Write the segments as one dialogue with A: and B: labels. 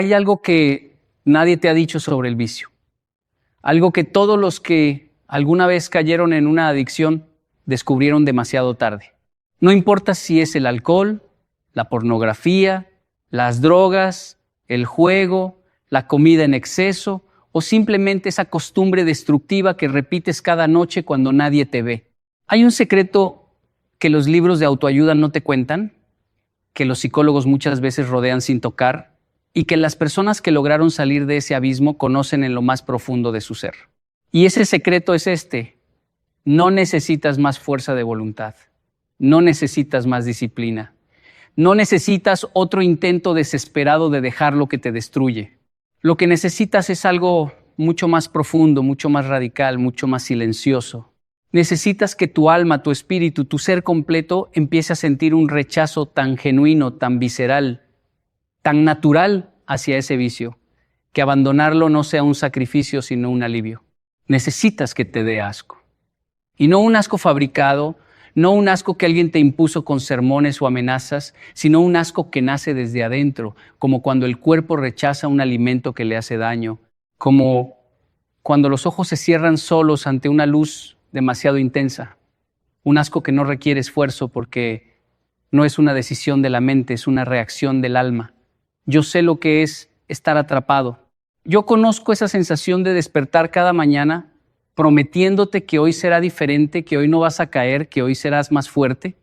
A: Hay algo que nadie te ha dicho sobre el vicio. Algo que todos los que alguna vez cayeron en una adicción descubrieron demasiado tarde. No importa si es el alcohol, la pornografía, las drogas, el juego, la comida en exceso o simplemente esa costumbre destructiva que repites cada noche cuando nadie te ve. Hay un secreto que los libros de autoayuda no te cuentan, que los psicólogos muchas veces rodean sin tocar y que las personas que lograron salir de ese abismo conocen en lo más profundo de su ser. Y ese secreto es este: no necesitas más fuerza de voluntad, no necesitas más disciplina, no necesitas otro intento desesperado de dejar lo que te destruye. Lo que necesitas es algo mucho más profundo, mucho más radical, mucho más silencioso. Necesitas que tu alma, tu espíritu, tu ser completo empiece a sentir un rechazo tan genuino, tan visceral, tan natural hacia ese vicio, que abandonarlo no sea un sacrificio, sino un alivio. Necesitas que te dé asco. Y no un asco fabricado, no un asco que alguien te impuso con sermones o amenazas, sino un asco que nace desde adentro, como cuando el cuerpo rechaza un alimento que le hace daño, como cuando los ojos se cierran solos ante una luz demasiado intensa. Un asco que no requiere esfuerzo porque no es una decisión de la mente, es una reacción del alma. Yo sé lo que es estar atrapado. Yo conozco esa sensación de despertar cada mañana prometiéndote que hoy será diferente, que hoy no vas a caer, que hoy serás más fuerte.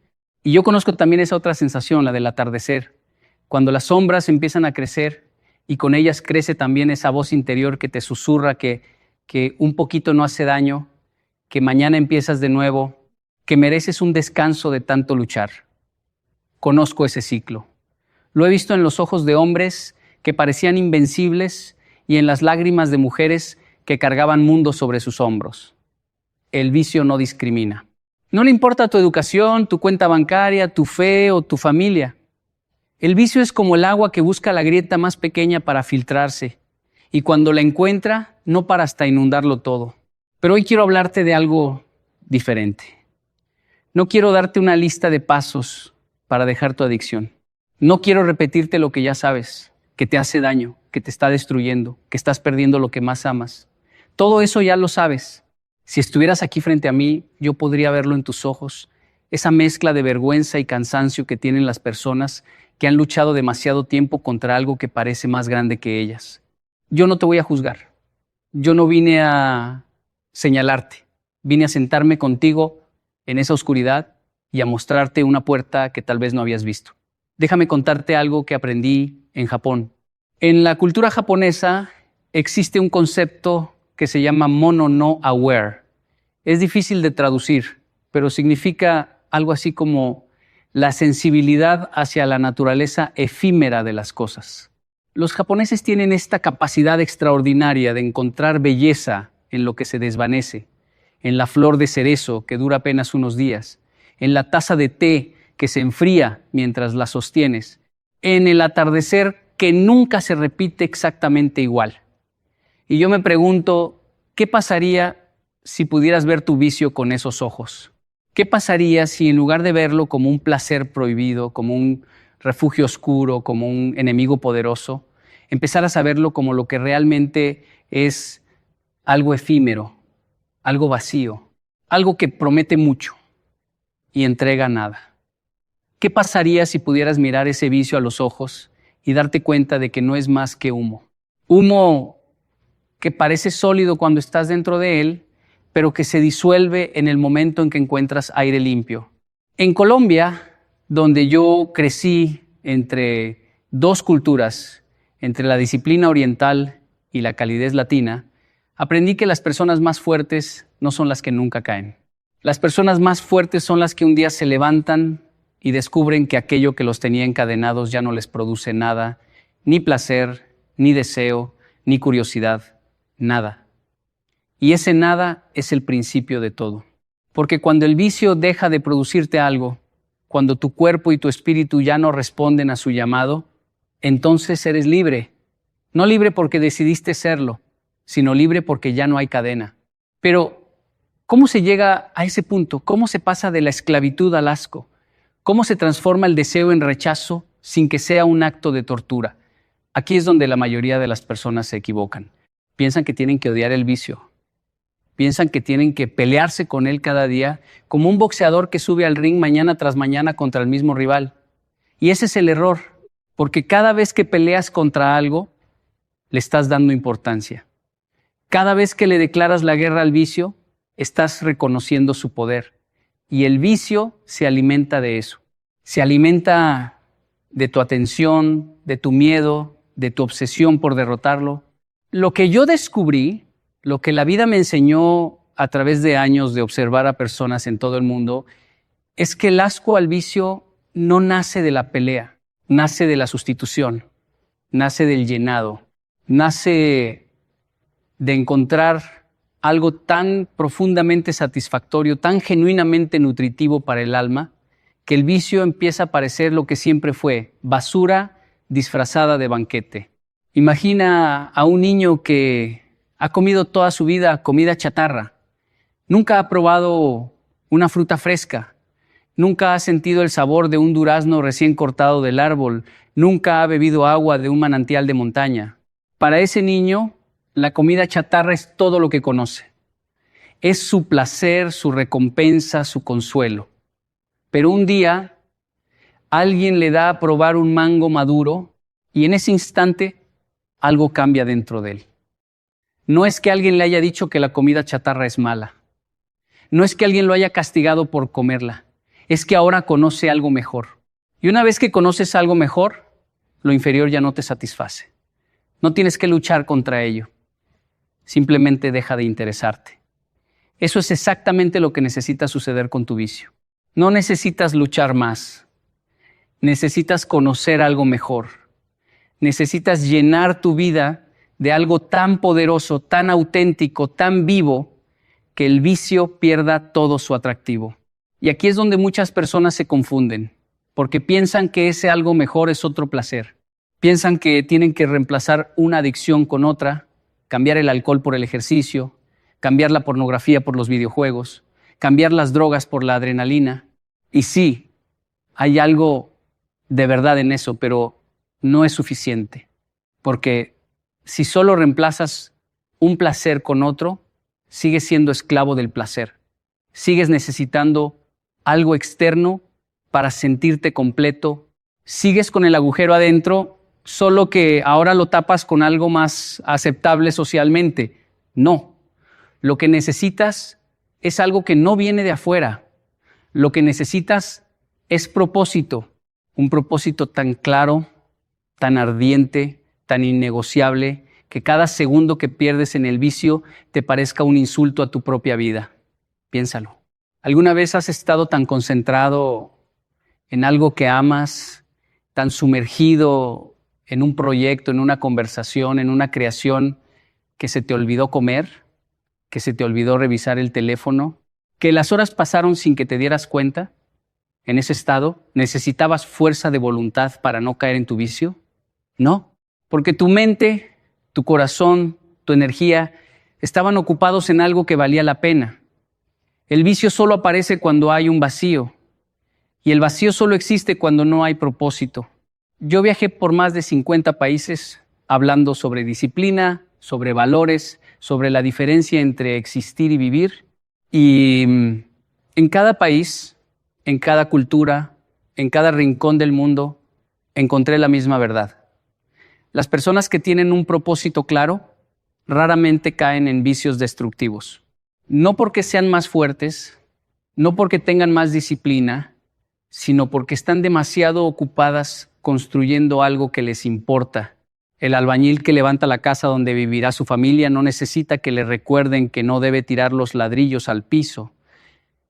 A: Y yo conozco también esa otra sensación, la del atardecer, cuando las sombras empiezan a crecer y con ellas crece también esa voz interior que te susurra que un poquito no hace daño, que mañana empiezas de nuevo, que mereces un descanso de tanto luchar. Conozco ese ciclo. Lo he visto en los ojos de hombres que parecían invencibles y en las lágrimas de mujeres que cargaban mundos sobre sus hombros. El vicio no discrimina. No le importa tu educación, tu cuenta bancaria, tu fe o tu familia. El vicio es como el agua que busca la grieta más pequeña para filtrarse y cuando la encuentra no para hasta inundarlo todo. Pero hoy quiero hablarte de algo diferente. No quiero darte una lista de pasos para dejar tu adicción. No quiero repetirte lo que ya sabes, que te hace daño, que te está destruyendo, que estás perdiendo lo que más amas. Todo eso ya lo sabes. Si estuvieras aquí frente a mí, yo podría verlo en tus ojos, esa mezcla de vergüenza y cansancio que tienen las personas que han luchado demasiado tiempo contra algo que parece más grande que ellas. Yo no te voy a juzgar. Yo no vine a señalarte. Vine a sentarme contigo en esa oscuridad y a mostrarte una puerta que tal vez no habías visto. Déjame contarte algo que aprendí en Japón. En la cultura japonesa existe un concepto que se llama mono no aware. Es difícil de traducir, pero significa algo así como la sensibilidad hacia la naturaleza efímera de las cosas. Los japoneses tienen esta capacidad extraordinaria de encontrar belleza en lo que se desvanece, en la flor de cerezo que dura apenas unos días, en la taza de té que se enfría mientras la sostienes, en el atardecer que nunca se repite exactamente igual. Y yo me pregunto, ¿qué pasaría si pudieras ver tu vicio con esos ojos? ¿Qué pasaría si en lugar de verlo como un placer prohibido, como un refugio oscuro, como un enemigo poderoso, empezaras a verlo como lo que realmente es algo efímero, algo vacío, algo que promete mucho y entrega nada? ¿Qué pasaría si pudieras mirar ese vicio a los ojos y darte cuenta de que no es más que humo? Humo que parece sólido cuando estás dentro de él, pero que se disuelve en el momento en que encuentras aire limpio. En Colombia, donde yo crecí entre dos culturas, entre la disciplina oriental y la calidez latina, aprendí que las personas más fuertes no son las que nunca caen. Las personas más fuertes son las que un día se levantan y descubren que aquello que los tenía encadenados ya no les produce nada, ni placer, ni deseo, ni curiosidad, nada. Y ese nada es el principio de todo. Porque cuando el vicio deja de producirte algo, cuando tu cuerpo y tu espíritu ya no responden a su llamado, entonces eres libre. No libre porque decidiste serlo, sino libre porque ya no hay cadena. Pero, ¿cómo se llega a ese punto? ¿Cómo se pasa de la esclavitud al asco? ¿Cómo se transforma el deseo en rechazo sin que sea un acto de tortura? Aquí es donde la mayoría de las personas se equivocan. Piensan que tienen que odiar el vicio. Piensan que tienen que pelearse con él cada día, como un boxeador que sube al ring mañana tras mañana contra el mismo rival. Y ese es el error, porque cada vez que peleas contra algo, le estás dando importancia. Cada vez que le declaras la guerra al vicio, estás reconociendo su poder. Y el vicio se alimenta de eso. Se alimenta de tu atención, de tu miedo, de tu obsesión por derrotarlo. Lo que yo descubrí, lo que la vida me enseñó a través de años de observar a personas en todo el mundo, es que el asco al vicio no nace de la pelea, nace de la sustitución, nace del llenado, nace de encontrar algo tan profundamente satisfactorio, tan genuinamente nutritivo para el alma, que el vicio empieza a parecer lo que siempre fue, basura disfrazada de banquete. Imagina a un niño que ha comido toda su vida comida chatarra, nunca ha probado una fruta fresca, nunca ha sentido el sabor de un durazno recién cortado del árbol, nunca ha bebido agua de un manantial de montaña. Para ese niño, la comida chatarra es todo lo que conoce. Es su placer, su recompensa, su consuelo. Pero un día, alguien le da a probar un mango maduro y en ese instante algo cambia dentro de él. No es que alguien le haya dicho que la comida chatarra es mala. No es que alguien lo haya castigado por comerla. Es que ahora conoce algo mejor. Y una vez que conoces algo mejor, lo inferior ya no te satisface. No tienes que luchar contra ello. Simplemente deja de interesarte. Eso es exactamente lo que necesita suceder con tu vicio. No necesitas luchar más. Necesitas conocer algo mejor. Necesitas llenar tu vida de algo tan poderoso, tan auténtico, tan vivo, que el vicio pierda todo su atractivo. Y aquí es donde muchas personas se confunden, porque piensan que ese algo mejor es otro placer. Piensan que tienen que reemplazar una adicción con otra, cambiar el alcohol por el ejercicio, cambiar la pornografía por los videojuegos, cambiar las drogas por la adrenalina. Y sí, hay algo de verdad en eso, pero no es suficiente, porque si solo reemplazas un placer con otro, sigues siendo esclavo del placer. Sigues necesitando algo externo para sentirte completo. Sigues con el agujero adentro, solo que ahora lo tapas con algo más aceptable socialmente. No. Lo que necesitas es algo que no viene de afuera. Lo que necesitas es propósito. Un propósito tan claro, tan ardiente, tan innegociable, que cada segundo que pierdes en el vicio te parezca un insulto a tu propia vida. Piénsalo. ¿Alguna vez has estado tan concentrado en algo que amas, tan sumergido en un proyecto, en una conversación, en una creación, que se te olvidó comer, que se te olvidó revisar el teléfono, que las horas pasaron sin que te dieras cuenta? En ese estado, ¿necesitabas fuerza de voluntad para no caer en tu vicio? No, porque tu mente, tu corazón, tu energía estaban ocupados en algo que valía la pena. El vicio solo aparece cuando hay un vacío, y el vacío solo existe cuando no hay propósito. Yo viajé por más de 50 países hablando sobre disciplina, sobre valores, sobre la diferencia entre existir y vivir. Y en cada país, en cada cultura, en cada rincón del mundo, encontré la misma verdad. Las personas que tienen un propósito claro raramente caen en vicios destructivos. No porque sean más fuertes, no porque tengan más disciplina, sino porque están demasiado ocupadas construyendo algo que les importa. El albañil que levanta la casa donde vivirá su familia no necesita que le recuerden que no debe tirar los ladrillos al piso.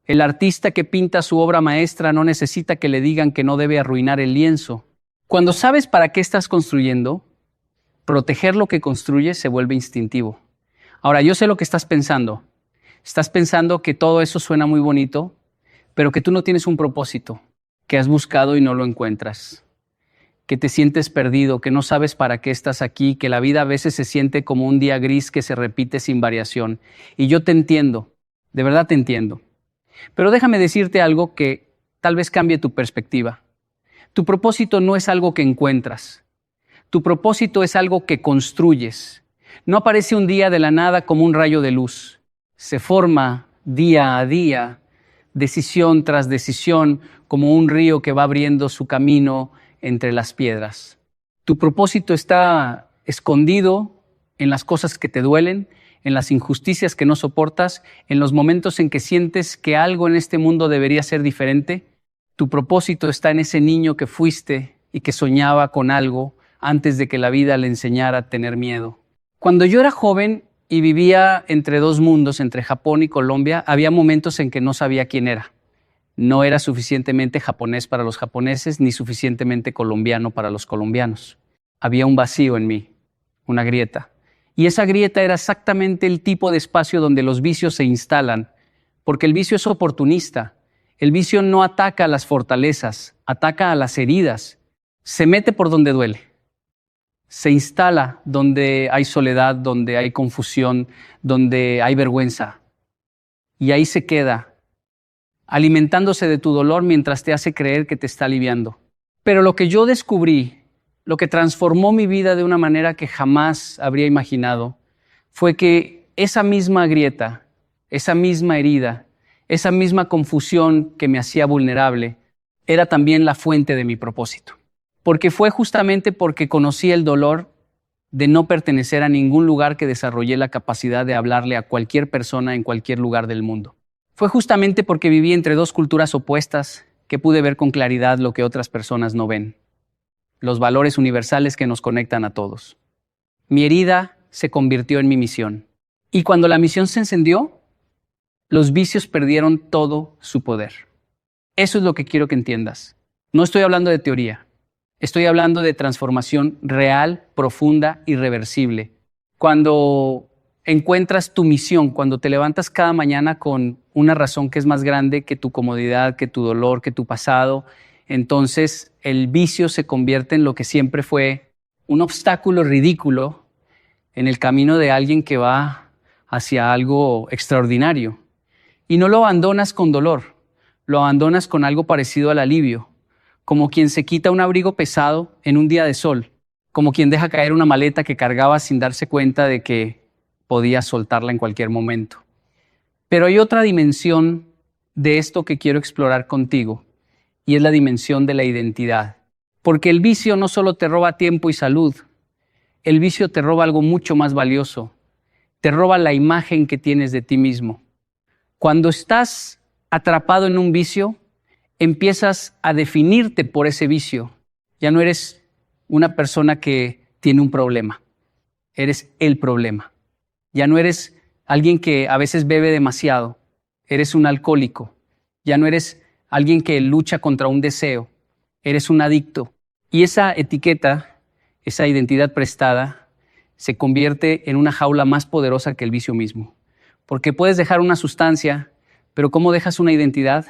A: El artista que pinta su obra maestra no necesita que le digan que no debe arruinar el lienzo. Cuando sabes para qué estás construyendo, proteger lo que construyes se vuelve instintivo. Ahora, yo sé lo que estás pensando. Estás pensando que todo eso suena muy bonito, pero que tú no tienes un propósito, que has buscado y no lo encuentras, que te sientes perdido, que no sabes para qué estás aquí, que la vida a veces se siente como un día gris que se repite sin variación. Y yo te entiendo, de verdad te entiendo. Pero déjame decirte algo que tal vez cambie tu perspectiva. Tu propósito no es algo que encuentras. Tu propósito es algo que construyes. No aparece un día de la nada como un rayo de luz. Se forma día a día, decisión tras decisión, como un río que va abriendo su camino entre las piedras. Tu propósito está escondido en las cosas que te duelen, en las injusticias que no soportas, en los momentos en que sientes que algo en este mundo debería ser diferente. Tu propósito está en ese niño que fuiste y que soñaba con algo antes de que la vida le enseñara a tener miedo. Cuando yo era joven y vivía entre dos mundos, entre Japón y Colombia, había momentos en que no sabía quién era. No era suficientemente japonés para los japoneses, ni suficientemente colombiano para los colombianos. Había un vacío en mí, una grieta. Y esa grieta era exactamente el tipo de espacio donde los vicios se instalan, porque el vicio es oportunista. El vicio no ataca a las fortalezas, ataca a las heridas. Se mete por donde duele. Se instala donde hay soledad, donde hay confusión, donde hay vergüenza. Y ahí se queda, alimentándose de tu dolor mientras te hace creer que te está aliviando. Pero lo que yo descubrí, lo que transformó mi vida de una manera que jamás habría imaginado, fue que esa misma grieta, esa misma herida, esa misma confusión que me hacía vulnerable, era también la fuente de mi propósito. Porque fue justamente porque conocí el dolor de no pertenecer a ningún lugar que desarrollé la capacidad de hablarle a cualquier persona en cualquier lugar del mundo. Fue justamente porque viví entre dos culturas opuestas que pude ver con claridad lo que otras personas no ven. Los valores universales que nos conectan a todos. Mi herida se convirtió en mi misión. Y cuando la misión se encendió, los vicios perdieron todo su poder. Eso es lo que quiero que entiendas. No estoy hablando de teoría. Estoy hablando de transformación real, profunda, irreversible. Cuando encuentras tu misión, cuando te levantas cada mañana con una razón que es más grande que tu comodidad, que tu dolor, que tu pasado, entonces el vicio se convierte en lo que siempre fue un obstáculo ridículo en el camino de alguien que va hacia algo extraordinario. Y no lo abandonas con dolor, lo abandonas con algo parecido al alivio, como quien se quita un abrigo pesado en un día de sol, como quien deja caer una maleta que cargaba sin darse cuenta de que podía soltarla en cualquier momento. Pero hay otra dimensión de esto que quiero explorar contigo, y es la dimensión de la identidad. Porque el vicio no solo te roba tiempo y salud, el vicio te roba algo mucho más valioso, te roba la imagen que tienes de ti mismo. Cuando estás atrapado en un vicio, empiezas a definirte por ese vicio. Ya no eres una persona que tiene un problema, eres el problema. Ya no eres alguien que a veces bebe demasiado, eres un alcohólico. Ya no eres alguien que lucha contra un deseo, eres un adicto. Y esa etiqueta, esa identidad prestada, se convierte en una jaula más poderosa que el vicio mismo. Porque puedes dejar una sustancia, pero ¿cómo dejas una identidad?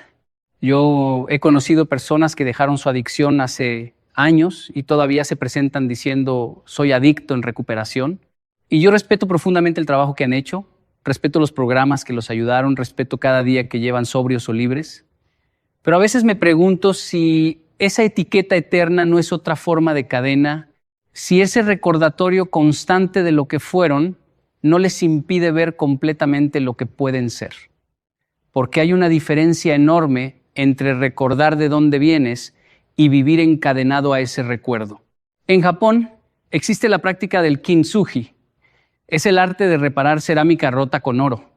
A: Yo he conocido personas que dejaron su adicción hace años y todavía se presentan diciendo soy adicto en recuperación. Y yo respeto profundamente el trabajo que han hecho, respeto los programas que los ayudaron, respeto cada día que llevan sobrios o libres. Pero a veces me pregunto si esa etiqueta eterna no es otra forma de cadena, si ese recordatorio constante de lo que fueron no les impide ver completamente lo que pueden ser. Porque hay una diferencia enorme entre recordar de dónde vienes y vivir encadenado a ese recuerdo. En Japón existe la práctica del kintsugi. Es el arte de reparar cerámica rota con oro.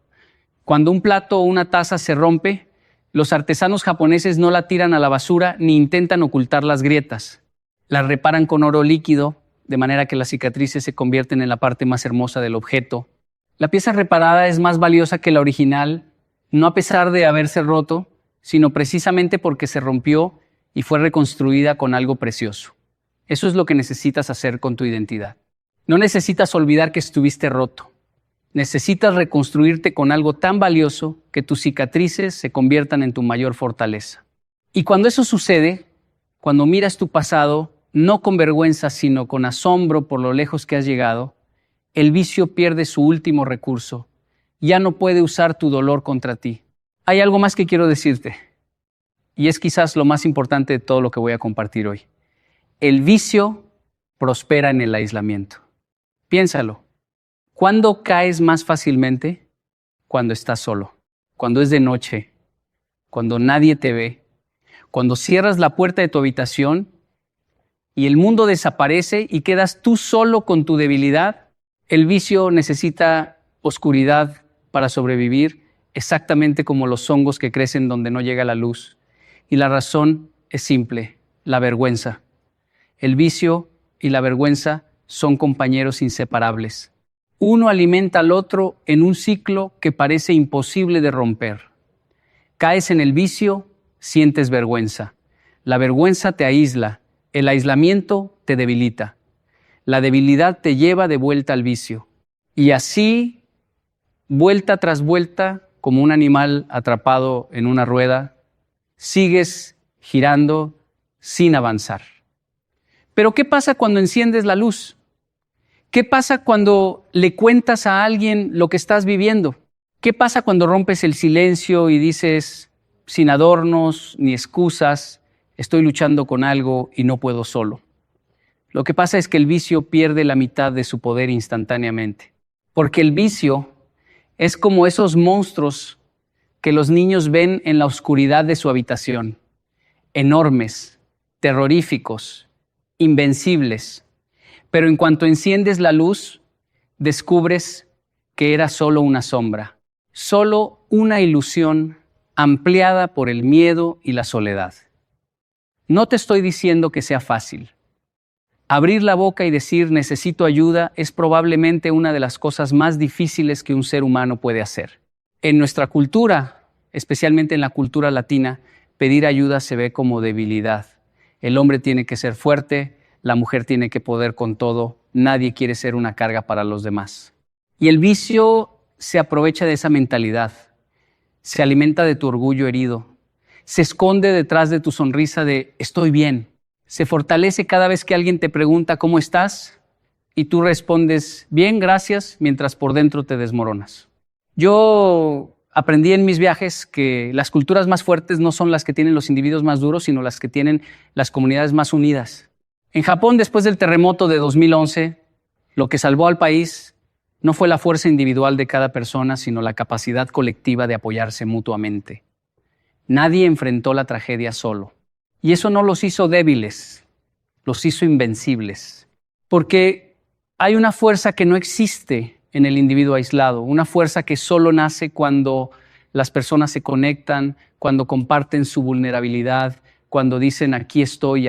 A: Cuando un plato o una taza se rompe, los artesanos japoneses no la tiran a la basura ni intentan ocultar las grietas. La reparan con oro líquido, de manera que las cicatrices se convierten en la parte más hermosa del objeto. La pieza reparada es más valiosa que la original, no a pesar de haberse roto, sino precisamente porque se rompió y fue reconstruida con algo precioso. Eso es lo que necesitas hacer con tu identidad. No necesitas olvidar que estuviste roto. Necesitas reconstruirte con algo tan valioso que tus cicatrices se conviertan en tu mayor fortaleza. Y cuando eso sucede, cuando miras tu pasado, no con vergüenza, sino con asombro por lo lejos que has llegado, el vicio pierde su último recurso. Ya no puede usar tu dolor contra ti. Hay algo más que quiero decirte, y es quizás lo más importante de todo lo que voy a compartir hoy. El vicio prospera en el aislamiento. Piénsalo. ¿Cuándo caes más fácilmente? Cuando estás solo, cuando es de noche, cuando nadie te ve, cuando cierras la puerta de tu habitación y el mundo desaparece y quedas tú solo con tu debilidad. El vicio necesita oscuridad para sobrevivir, exactamente como los hongos que crecen donde no llega la luz. Y la razón es simple, la vergüenza. El vicio y la vergüenza son compañeros inseparables. Uno alimenta al otro en un ciclo que parece imposible de romper. Caes en el vicio, sientes vergüenza. La vergüenza te aísla, el aislamiento te debilita. La debilidad te lleva de vuelta al vicio. Y así, vuelta tras vuelta, como un animal atrapado en una rueda, sigues girando sin avanzar. Pero ¿qué pasa cuando enciendes la luz? ¿Qué pasa cuando le cuentas a alguien lo que estás viviendo? ¿Qué pasa cuando rompes el silencio y dices, sin adornos ni excusas, estoy luchando con algo y no puedo solo? Lo que pasa es que el vicio pierde la mitad de su poder instantáneamente. Porque el vicio es como esos monstruos que los niños ven en la oscuridad de su habitación. Enormes, terroríficos, invencibles. Pero en cuanto enciendes la luz, descubres que era solo una sombra, solo una ilusión ampliada por el miedo y la soledad. No te estoy diciendo que sea fácil. Abrir la boca y decir necesito ayuda es probablemente una de las cosas más difíciles que un ser humano puede hacer. En nuestra cultura, especialmente en la cultura latina, pedir ayuda se ve como debilidad. El hombre tiene que ser fuerte, la mujer tiene que poder con todo, nadie quiere ser una carga para los demás. Y el vicio se aprovecha de esa mentalidad, se alimenta de tu orgullo herido, se esconde detrás de tu sonrisa de estoy bien, se fortalece cada vez que alguien te pregunta ¿cómo estás? Y tú respondes bien, gracias, mientras por dentro te desmoronas. Yo aprendí en mis viajes que las culturas más fuertes no son las que tienen los individuos más duros, sino las que tienen las comunidades más unidas. En Japón, después del terremoto de 2011, lo que salvó al país no fue la fuerza individual de cada persona, sino la capacidad colectiva de apoyarse mutuamente. Nadie enfrentó la tragedia solo. Y eso no los hizo débiles, los hizo invencibles. Porque hay una fuerza que no existe en el individuo aislado, una fuerza que solo nace cuando las personas se conectan, cuando comparten su vulnerabilidad, cuando dicen aquí estoy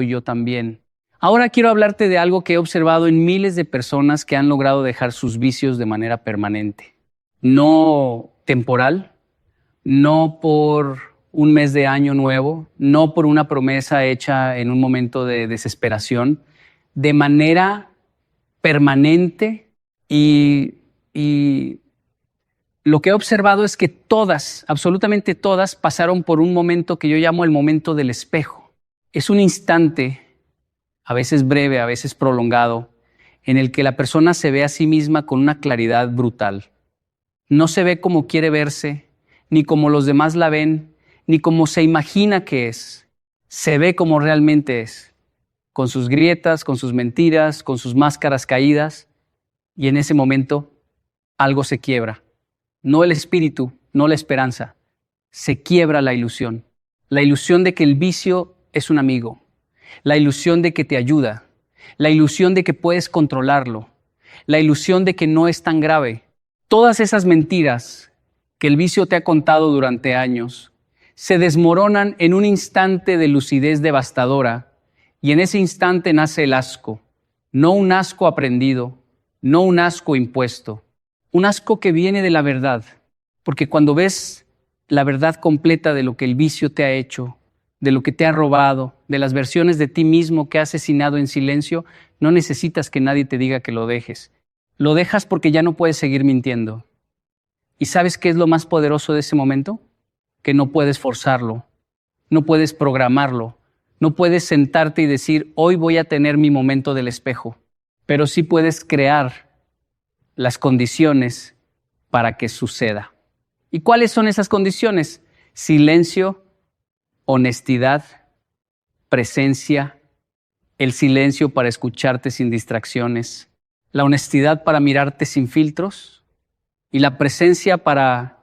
A: yo también. Ahora quiero hablarte de algo que he observado en miles de personas que han logrado dejar sus vicios de manera permanente. No temporal, no por un mes de año nuevo, no por una promesa hecha en un momento de desesperación, de manera permanente y lo que he observado es que todas, absolutamente todas, pasaron por un momento que yo llamo el momento del espejo. Es un instante, a veces breve, a veces prolongado, en el que la persona se ve a sí misma con una claridad brutal. No se ve como quiere verse, ni como los demás la ven, ni como se imagina que es. Se ve como realmente es, con sus grietas, con sus mentiras, con sus máscaras caídas, y en ese momento algo se quiebra. No el espíritu, no la esperanza. Se quiebra la ilusión de que el vicio es un amigo, la ilusión de que te ayuda, la ilusión de que puedes controlarlo, la ilusión de que no es tan grave. Todas esas mentiras que el vicio te ha contado durante años se desmoronan en un instante de lucidez devastadora y en ese instante nace el asco, no un asco aprendido, no un asco impuesto, un asco que viene de la verdad, porque cuando ves la verdad completa de lo que el vicio te ha hecho, de lo que te ha robado, de las versiones de ti mismo que has asesinado en silencio, no necesitas que nadie te diga que lo dejes. Lo dejas porque ya no puedes seguir mintiendo. ¿Y sabes qué es lo más poderoso de ese momento? Que no puedes forzarlo, no puedes programarlo, no puedes sentarte y decir, hoy voy a tener mi momento del espejo, pero sí puedes crear las condiciones para que suceda. ¿Y cuáles son esas condiciones? Silencio, honestidad, presencia, el silencio para escucharte sin distracciones, la honestidad para mirarte sin filtros y la presencia para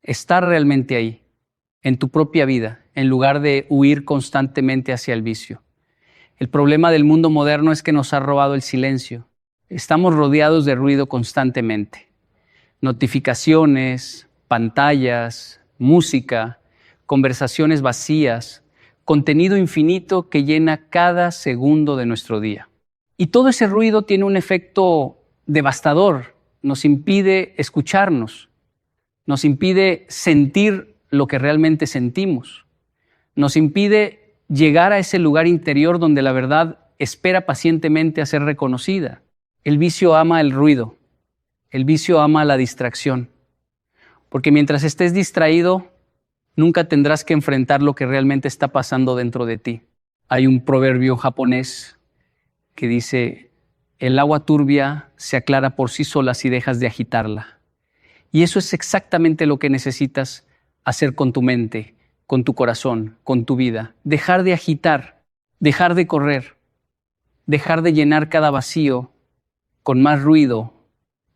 A: estar realmente ahí, en tu propia vida, en lugar de huir constantemente hacia el vicio. El problema del mundo moderno es que nos ha robado el silencio. Estamos rodeados de ruido constantemente. Notificaciones, pantallas, música, conversaciones vacías, contenido infinito que llena cada segundo de nuestro día. Y todo ese ruido tiene un efecto devastador. Nos impide escucharnos, nos impide sentir lo que realmente sentimos, nos impide llegar a ese lugar interior donde la verdad espera pacientemente a ser reconocida. El vicio ama el ruido, el vicio ama la distracción, porque mientras estés distraído, nunca tendrás que enfrentar lo que realmente está pasando dentro de ti. Hay un proverbio japonés que dice: el agua turbia se aclara por sí sola si dejas de agitarla. Y eso es exactamente lo que necesitas hacer con tu mente, con tu corazón, con tu vida. Dejar de agitar, dejar de correr, dejar de llenar cada vacío con más ruido,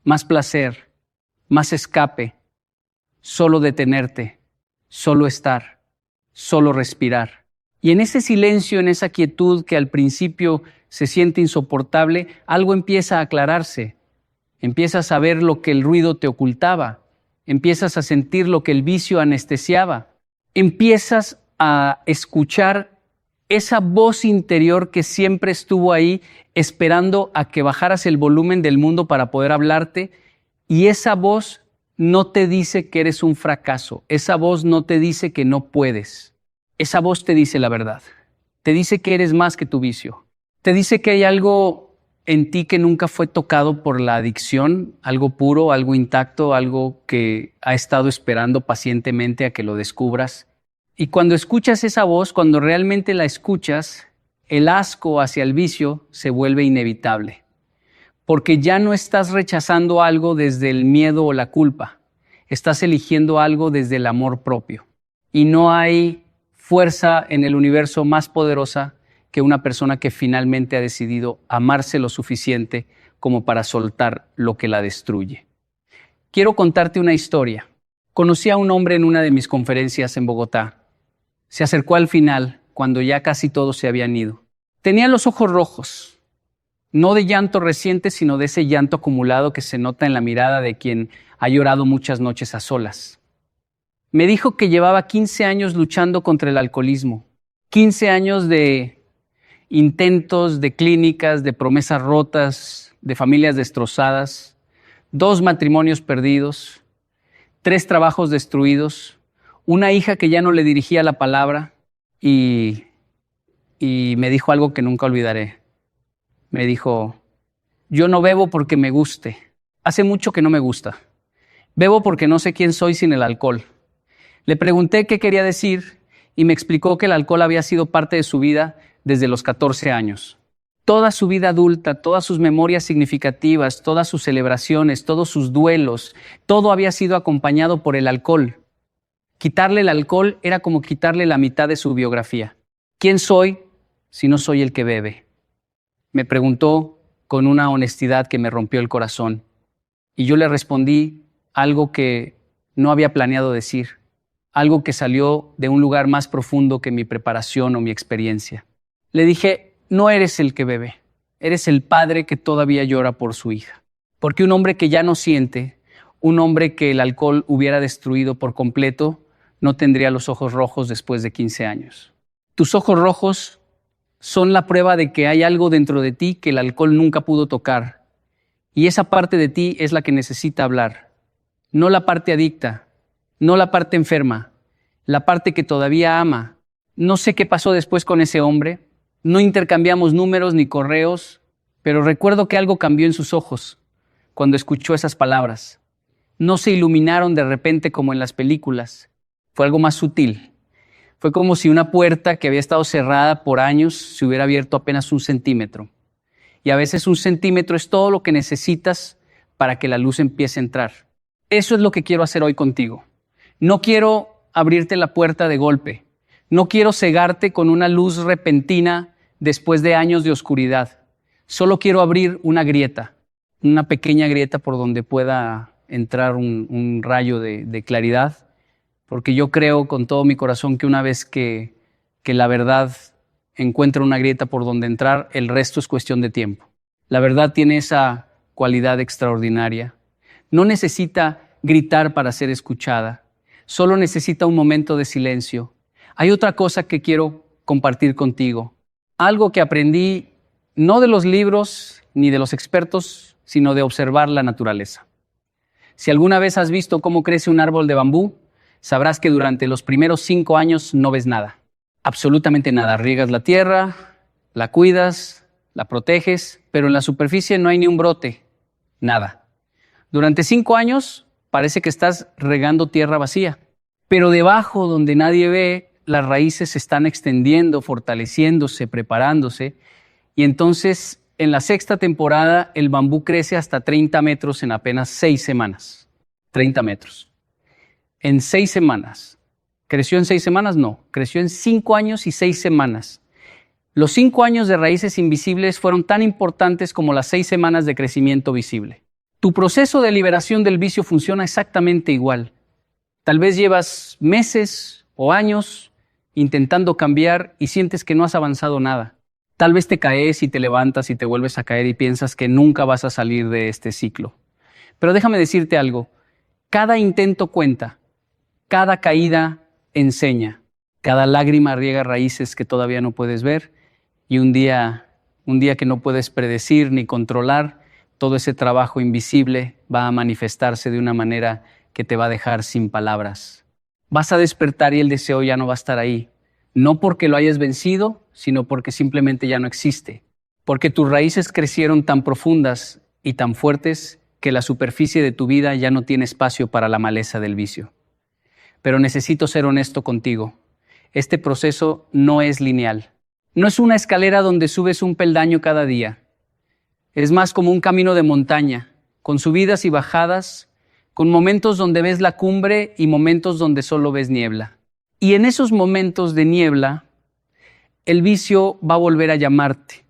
A: más placer, más escape. Solo detenerte, solo estar, solo respirar. Y en ese silencio, en esa quietud que al principio se siente insoportable, algo empieza a aclararse. Empiezas a ver lo que el ruido te ocultaba. Empiezas a sentir lo que el vicio anestesiaba. Empiezas a escuchar esa voz interior que siempre estuvo ahí esperando a que bajaras el volumen del mundo para poder hablarte, y esa voz no te dice que eres un fracaso, esa voz no te dice que no puedes, esa voz te dice la verdad, te dice que eres más que tu vicio, te dice que hay algo en ti que nunca fue tocado por la adicción, algo puro, algo intacto, algo que ha estado esperando pacientemente a que lo descubras. Y cuando escuchas esa voz, cuando realmente la escuchas, el asco hacia el vicio se vuelve inevitable, porque ya no estás rechazando algo desde el miedo o la culpa, estás eligiendo algo desde el amor propio. Y no hay fuerza en el universo más poderosa que una persona que finalmente ha decidido amarse lo suficiente como para soltar lo que la destruye. Quiero contarte una historia. Conocí a un hombre en una de mis conferencias en Bogotá. Se acercó al final, cuando ya casi todos se habían ido. Tenía los ojos rojos, no de llanto reciente, sino de ese llanto acumulado que se nota en la mirada de quien ha llorado muchas noches a solas. Me dijo que llevaba 15 años luchando contra el alcoholismo, 15 años de intentos, de clínicas, de promesas rotas, de familias destrozadas, 2 matrimonios perdidos, 3 trabajos destruidos, una hija que ya no le dirigía la palabra y me dijo algo que nunca olvidaré. Me dijo: yo no bebo porque me guste. Hace mucho que no me gusta. Bebo porque no sé quién soy sin el alcohol. Le pregunté qué quería decir y me explicó que el alcohol había sido parte de su vida desde los 14 años. Toda su vida adulta, todas sus memorias significativas, todas sus celebraciones, todos sus duelos, todo había sido acompañado por el alcohol. Quitarle el alcohol era como quitarle la mitad de su biografía. ¿Quién soy si no soy el que bebe? Me preguntó con una honestidad que me rompió el corazón. Y yo le respondí algo que no había planeado decir, algo que salió de un lugar más profundo que mi preparación o mi experiencia. Le dije: no eres el que bebe, eres el padre que todavía llora por su hija. Porque un hombre que ya no siente, un hombre que el alcohol hubiera destruido por completo, no tendría los ojos rojos después de 15 años. Tus ojos rojos son la prueba de que hay algo dentro de ti que el alcohol nunca pudo tocar. Y esa parte de ti es la que necesita hablar. No la parte adicta, no la parte enferma, la parte que todavía ama. No sé qué pasó después con ese hombre. No intercambiamos números ni correos, pero recuerdo que algo cambió en sus ojos cuando escuchó esas palabras. No se iluminaron de repente como en las películas. Fue algo más sutil. Fue como si una puerta que había estado cerrada por años se hubiera abierto apenas 1 centímetro. Y a veces 1 centímetro es todo lo que necesitas para que la luz empiece a entrar. Eso es lo que quiero hacer hoy contigo. No quiero abrirte la puerta de golpe. No quiero cegarte con una luz repentina después de años de oscuridad. Solo quiero abrir una grieta, una pequeña grieta por donde pueda entrar un rayo de claridad, porque yo creo con todo mi corazón que una vez que la verdad encuentra una grieta por donde entrar, el resto es cuestión de tiempo. La verdad tiene esa cualidad extraordinaria. No necesita gritar para ser escuchada, solo necesita un momento de silencio. Hay otra cosa que quiero compartir contigo, algo que aprendí no de los libros ni de los expertos, sino de observar la naturaleza. Si alguna vez has visto cómo crece un árbol de bambú, sabrás que durante los primeros 5 años no ves nada, absolutamente nada. Riegas la tierra, la cuidas, la proteges, pero en la superficie no hay ni un brote, nada. Durante 5 años parece que estás regando tierra vacía, pero debajo, donde nadie ve, las raíces se están extendiendo, fortaleciéndose, preparándose, y entonces en la 6ª temporada el bambú crece hasta 30 metros en apenas 6 semanas. 30 metros. En 6 semanas. ¿Creció en 6 semanas? No, creció en 5 años y 6 semanas. Los 5 años de raíces invisibles fueron tan importantes como las 6 semanas de crecimiento visible. Tu proceso de liberación del vicio funciona exactamente igual. Tal vez llevas meses o años intentando cambiar y sientes que no has avanzado nada. Tal vez te caes y te levantas y te vuelves a caer y piensas que nunca vas a salir de este ciclo. Pero déjame decirte algo, cada intento cuenta, cada caída enseña, cada lágrima riega raíces que todavía no puedes ver y un día que no puedes predecir ni controlar, todo ese trabajo invisible va a manifestarse de una manera que te va a dejar sin palabras. Vas a despertar y el deseo ya no va a estar ahí. No porque lo hayas vencido, sino porque simplemente ya no existe. Porque tus raíces crecieron tan profundas y tan fuertes que la superficie de tu vida ya no tiene espacio para la maleza del vicio. Pero necesito ser honesto contigo. Este proceso no es lineal. No es una escalera donde subes un peldaño cada día. Es más como un camino de montaña, con subidas y bajadas, con momentos donde ves la cumbre y momentos donde solo ves niebla. Y en esos momentos de niebla, el vicio va a volver a llamarte.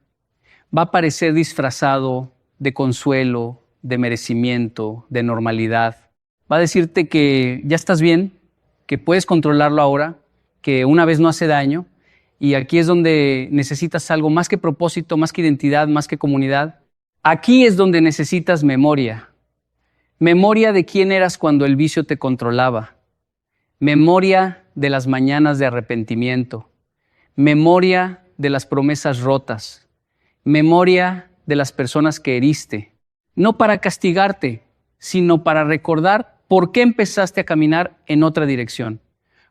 A: Va a aparecer disfrazado de consuelo, de merecimiento, de normalidad. Va a decirte que ya estás bien, que puedes controlarlo ahora, que una vez no hace daño. Y aquí es donde necesitas algo más que propósito, más que identidad, más que comunidad. Aquí es donde necesitas memoria. Memoria de quién eras cuando el vicio te controlaba. Memoria de las mañanas de arrepentimiento. Memoria de las promesas rotas. Memoria de las personas que heriste. No para castigarte, sino para recordar por qué empezaste a caminar en otra dirección.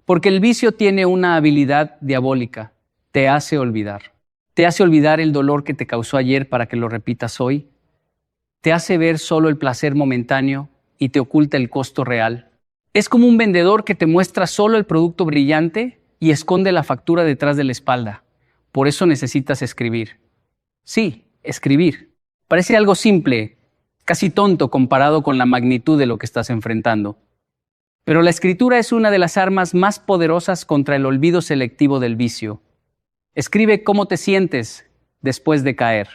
A: Porque el vicio tiene una habilidad diabólica. Te hace olvidar. Te hace olvidar el dolor que te causó ayer para que lo repitas hoy. Te hace ver solo el placer momentáneo y te oculta el costo real. Es como un vendedor que te muestra solo el producto brillante y esconde la factura detrás de la espalda. Por eso necesitas escribir. Sí, escribir. Parece algo simple, casi tonto comparado con la magnitud de lo que estás enfrentando. Pero la escritura es una de las armas más poderosas contra el olvido selectivo del vicio. Escribe cómo te sientes después de caer.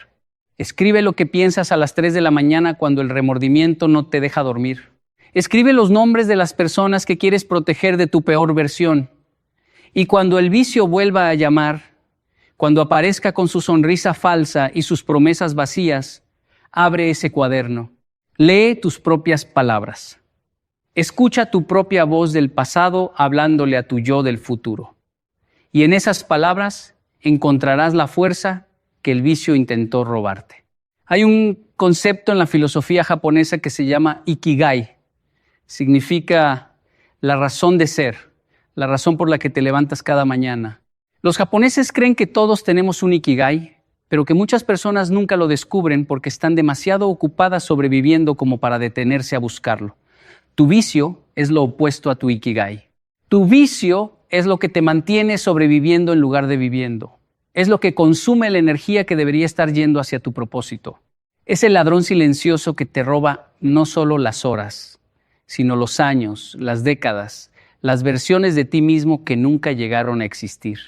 A: Escribe lo que piensas a las 3 de la mañana cuando el remordimiento no te deja dormir. Escribe los nombres de las personas que quieres proteger de tu peor versión. Y cuando el vicio vuelva a llamar, cuando aparezca con su sonrisa falsa y sus promesas vacías, abre ese cuaderno. Lee tus propias palabras. Escucha tu propia voz del pasado hablándole a tu yo del futuro. Y en esas palabras encontrarás la fuerza que el vicio intentó robarte. Hay un concepto en la filosofía japonesa que se llama Ikigai. Significa la razón de ser, la razón por la que te levantas cada mañana. Los japoneses creen que todos tenemos un Ikigai, pero que muchas personas nunca lo descubren porque están demasiado ocupadas sobreviviendo como para detenerse a buscarlo. Tu vicio es lo opuesto a tu Ikigai. Tu vicio es lo que te mantiene sobreviviendo en lugar de viviendo. Es lo que consume la energía que debería estar yendo hacia tu propósito. Es el ladrón silencioso que te roba no solo las horas, sino los años, las décadas, las versiones de ti mismo que nunca llegaron a existir.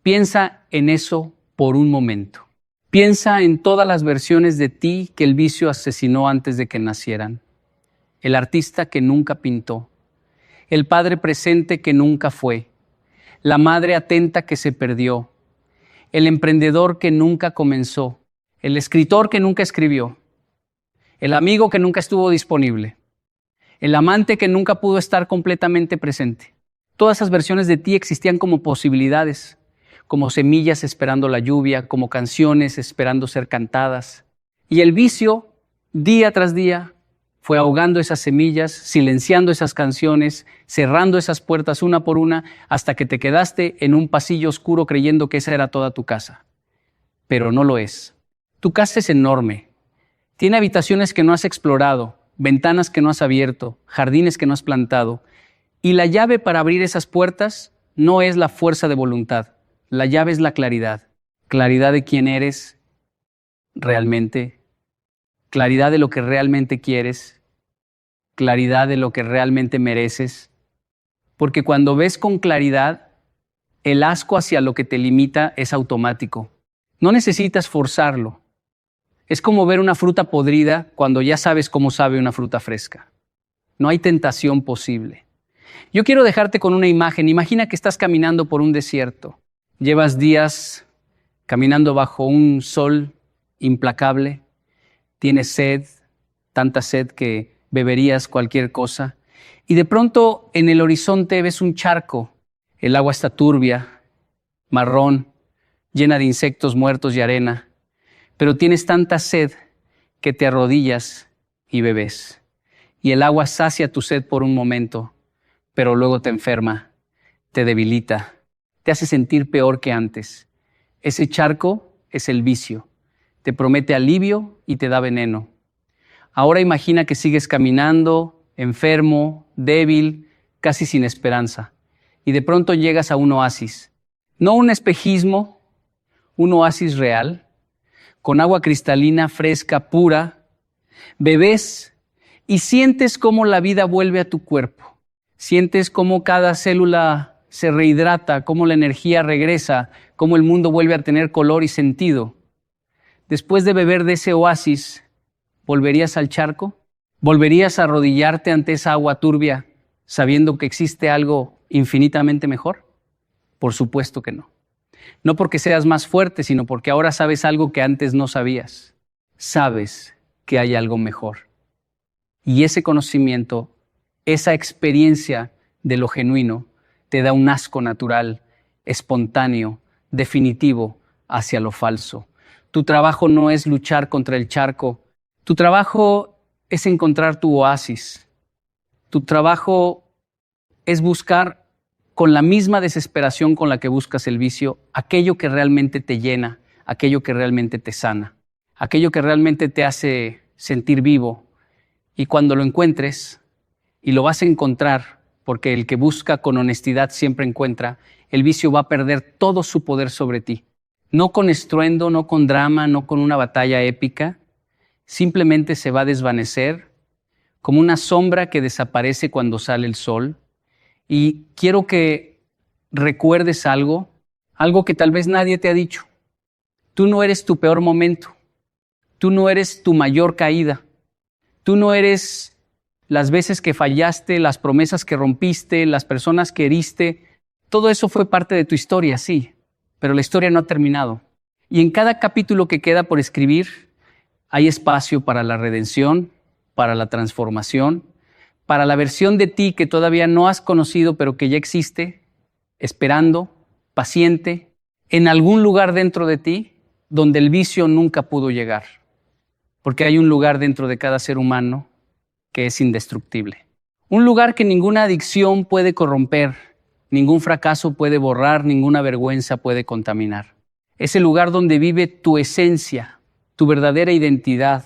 A: Piensa en eso por un momento. Piensa en todas las versiones de ti que el vicio asesinó antes de que nacieran. El artista que nunca pintó, el padre presente que nunca fue, la madre atenta que se perdió, el emprendedor que nunca comenzó, el escritor que nunca escribió, el amigo que nunca estuvo disponible, el amante que nunca pudo estar completamente presente. Todas esas versiones de ti existían como posibilidades, como semillas esperando la lluvia, como canciones esperando ser cantadas. Y el vicio, día tras día, fue ahogando esas semillas, silenciando esas canciones, cerrando esas puertas una por una, hasta que te quedaste en un pasillo oscuro creyendo que esa era toda tu casa. Pero no lo es. Tu casa es enorme. Tiene habitaciones que no has explorado, ventanas que no has abierto, jardines que no has plantado. Y la llave para abrir esas puertas no es la fuerza de voluntad. La llave es la claridad. Claridad de quién eres realmente. Claridad de lo que realmente quieres. Claridad de lo que realmente mereces. Porque cuando ves con claridad, el asco hacia lo que te limita es automático. No necesitas forzarlo. Es como ver una fruta podrida cuando ya sabes cómo sabe una fruta fresca. No hay tentación posible. Yo quiero dejarte con una imagen. Imagina que estás caminando por un desierto. Llevas días caminando bajo un sol implacable. Tienes sed, tanta sed que beberías cualquier cosa. Y de pronto en el horizonte ves un charco. El agua está turbia, marrón, llena de insectos muertos y arena. Pero tienes tanta sed que te arrodillas y bebes. Y el agua sacia tu sed por un momento, pero luego te enferma, te debilita, te hace sentir peor que antes. Ese charco es el vicio. Te promete alivio y te da veneno. Ahora imagina que sigues caminando, enfermo, débil, casi sin esperanza. Y de pronto llegas a un oasis. No un espejismo, un oasis real, con agua cristalina, fresca, pura. Bebes y sientes cómo la vida vuelve a tu cuerpo. Sientes cómo cada célula se rehidrata, cómo la energía regresa, cómo el mundo vuelve a tener color y sentido. Después de beber de ese oasis, ¿volverías al charco? ¿Volverías a arrodillarte ante esa agua turbia, sabiendo que existe algo infinitamente mejor? Por supuesto que no. No porque seas más fuerte, sino porque ahora sabes algo que antes no sabías. Sabes que hay algo mejor. Y ese conocimiento, esa experiencia de lo genuino, te da un asco natural, espontáneo, definitivo hacia lo falso. Tu trabajo no es luchar contra el charco. Tu trabajo es encontrar tu oasis. Tu trabajo es buscar con la misma desesperación con la que buscas el vicio, aquello que realmente te llena, aquello que realmente te sana, aquello que realmente te hace sentir vivo. Y cuando lo encuentres, y lo vas a encontrar, porque el que busca con honestidad siempre encuentra, el vicio va a perder todo su poder sobre ti. No con estruendo, no con drama, no con una batalla épica, simplemente se va a desvanecer como una sombra que desaparece cuando sale el sol. Y quiero que recuerdes algo que tal vez nadie te ha dicho. Tú no eres tu peor momento. Tú no eres tu mayor caída. Tú no eres las veces que fallaste, las promesas que rompiste, las personas que heriste. Todo eso fue parte de tu historia, sí, pero la historia no ha terminado. Y en cada capítulo que queda por escribir, hay espacio para la redención, para la transformación, para la versión de ti que todavía no has conocido, pero que ya existe, esperando, paciente, en algún lugar dentro de ti donde el vicio nunca pudo llegar. Porque hay un lugar dentro de cada ser humano que es indestructible. Un lugar que ninguna adicción puede corromper, ningún fracaso puede borrar, ninguna vergüenza puede contaminar. Es el lugar donde vive tu esencia, tu verdadera identidad,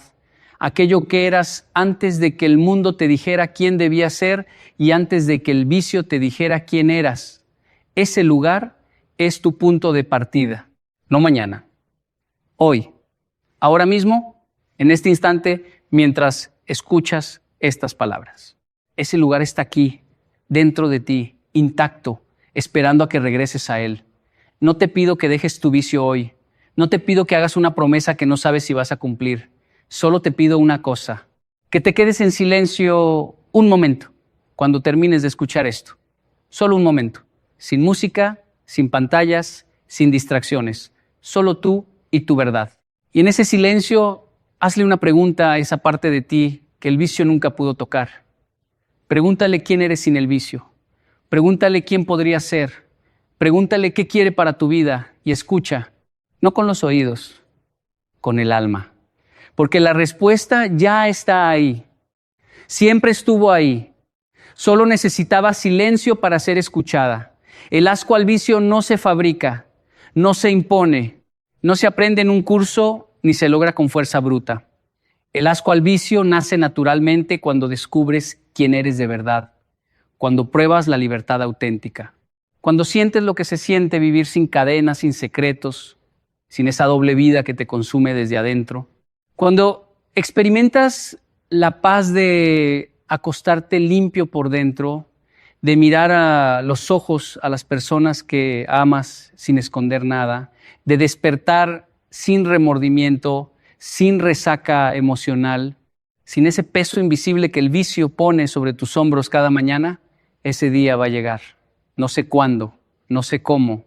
A: aquello que eras antes de que el mundo te dijera quién debías ser y antes de que el vicio te dijera quién eras. Ese lugar es tu punto de partida, no mañana, hoy, ahora mismo, en este instante, mientras escuchas estas palabras. Ese lugar está aquí, dentro de ti, intacto, esperando a que regreses a él. No te pido que dejes tu vicio hoy. No te pido que hagas una promesa que no sabes si vas a cumplir. Solo te pido una cosa, que te quedes en silencio un momento cuando termines de escuchar esto. Solo un momento, sin música, sin pantallas, sin distracciones. Solo tú y tu verdad. Y en ese silencio, hazle una pregunta a esa parte de ti que el vicio nunca pudo tocar. Pregúntale quién eres sin el vicio. Pregúntale quién podría ser. Pregúntale qué quiere para tu vida y escucha, no con los oídos, con el alma. Porque la respuesta ya está ahí. Siempre estuvo ahí. Solo necesitaba silencio para ser escuchada. El asco al vicio no se fabrica, no se impone, no se aprende en un curso ni se logra con fuerza bruta. El asco al vicio nace naturalmente cuando descubres quién eres de verdad, cuando pruebas la libertad auténtica, cuando sientes lo que se siente vivir sin cadenas, sin secretos, sin esa doble vida que te consume desde adentro, cuando experimentas la paz de acostarte limpio por dentro, de mirar a los ojos a las personas que amas sin esconder nada, de despertar sin remordimiento, sin resaca emocional, sin ese peso invisible que el vicio pone sobre tus hombros cada mañana, ese día va a llegar. No sé cuándo, no sé cómo,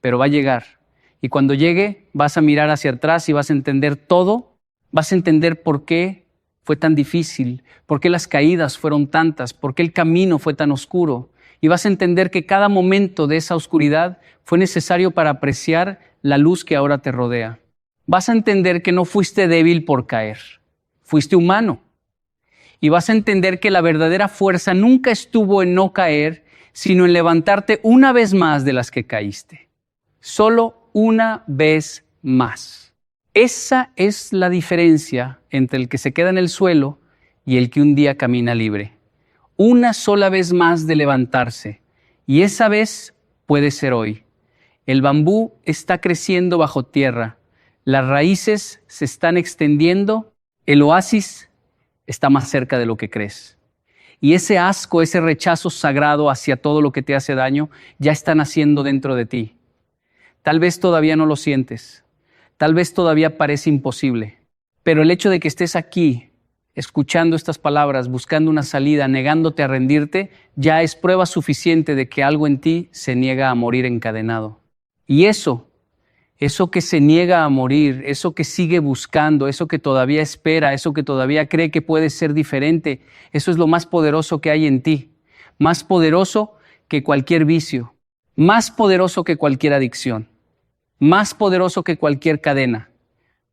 A: pero va a llegar. Y cuando llegue, vas a mirar hacia atrás y vas a entender todo, vas a entender por qué fue tan difícil, por qué las caídas fueron tantas, por qué el camino fue tan oscuro. Y vas a entender que cada momento de esa oscuridad fue necesario para apreciar la luz que ahora te rodea. Vas a entender que no fuiste débil por caer, fuiste humano. Y vas a entender que la verdadera fuerza nunca estuvo en no caer, sino en levantarte una vez más de las que caíste. Solo una vez más. Esa es la diferencia entre el que se queda en el suelo y el que un día camina libre. Una sola vez más de levantarse, y esa vez puede ser hoy. El bambú está creciendo bajo tierra, las raíces se están extendiendo, el oasis está más cerca de lo que crees. Y ese asco, ese rechazo sagrado hacia todo lo que te hace daño, ya está naciendo dentro de ti. Tal vez todavía no lo sientes, tal vez todavía parece imposible, pero el hecho de que estés aquí, escuchando estas palabras, buscando una salida, negándote a rendirte, ya es prueba suficiente de que algo en ti se niega a morir encadenado. Y eso que se niega a morir, eso que sigue buscando, eso que todavía espera, eso que todavía cree que puede ser diferente, eso es lo más poderoso que hay en ti. Más poderoso que cualquier vicio, más poderoso que cualquier adicción, más poderoso que cualquier cadena,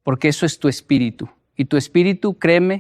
A: porque eso es tu espíritu. Y tu espíritu, créeme,